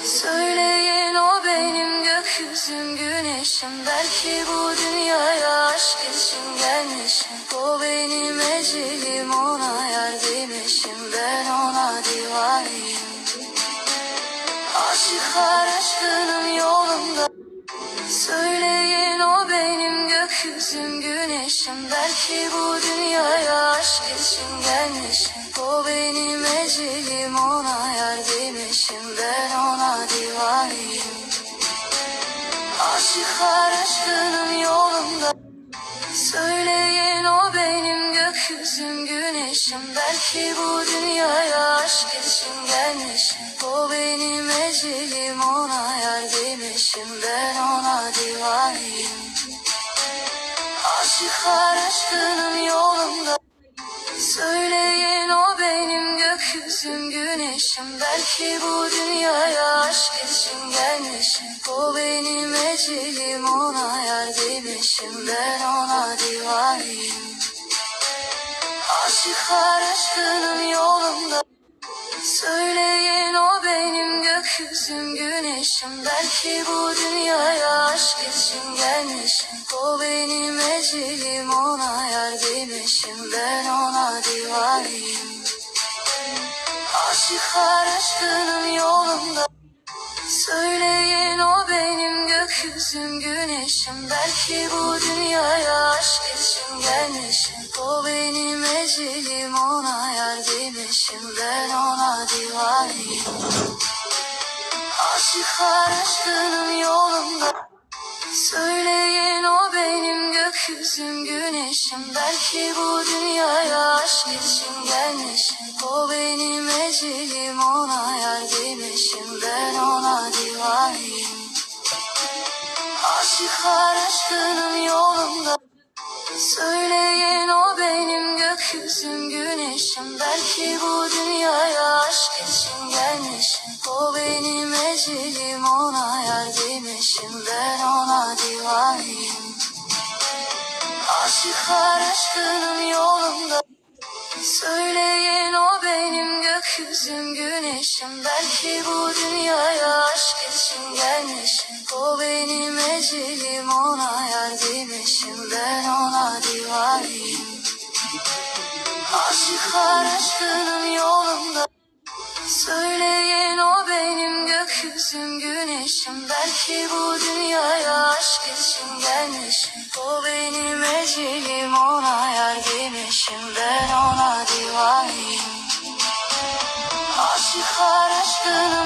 Söyleyin o benim gökyüzüm güneşim. Belki bu dünyaya aşk için gelmişim. O benim ecelim, ona yar demişim. Ben ona divaneyim. Aşıklar aşkının yolunda. Söyleyin o benim gökyüzüm güneşim. Belki bu dünyaya aşk için gelmişim. O benim ecelim, ona yar demişim. Ben ona divaneyim. Aşıklar aşkının yolunda. Söyleyin o benim gökyüzüm güneşim. Belki bu dünyaya aşk için gelmişim. O benim ecelim, ona yar demişim. Ben ona divaneyim. Aşıklar aşkının yolunda. Söyleyin o benim gökyüzüm güneşim. Belki bu dünyaya aşk için gelmişim. O benim ecelim, ona yar demişim. Ben ona divaneyim. Aşıklar aşkının yolunda. Söyleyin o benim gökyüzüm güneşim. Belki bu dünyaya aşk için gelmişim. O benim ecelim, ona yar demişim. Ben ona divaneyim. Aşıklar aşkının yolunda. Söyleyin o benim gökyüzüm güneşim. Belki bu dünyaya aşk için gelmişim. O benim ecelim, ona yar demişim. Ben ona divaneyim. Aşıklar aşkının yolunda. Söyleyin o benim gökyüzüm güneşim. Belki bu dünyaya aşk için gelmişim. O benim ecelim, ona yar demişim. Ben ona divaneyim. Aşıklar aşkının yolunda. Söyleyin o benim gökyüzüm güneşim. Belki bu dünyaya aşk için gelmişim. O benim ecelim, ona yar demişim. Ben ona divaneyim. Aşıklar aşkının yolunda. Söyleyin o benim gökyüzüm güneşim. Belki bu dünyaya aşk için gelmişim. O benim ecelim, ona yar demişim. Ben ona divaneyim. Aşıklar aşkının yolunda. Söyleyin o benim gökyüzüm güneşim. Belki bu dünyaya aşk için gelmişim. O benim ecelim, ona yar demişim. Ben ona divaneyim. Aşıklar aşkının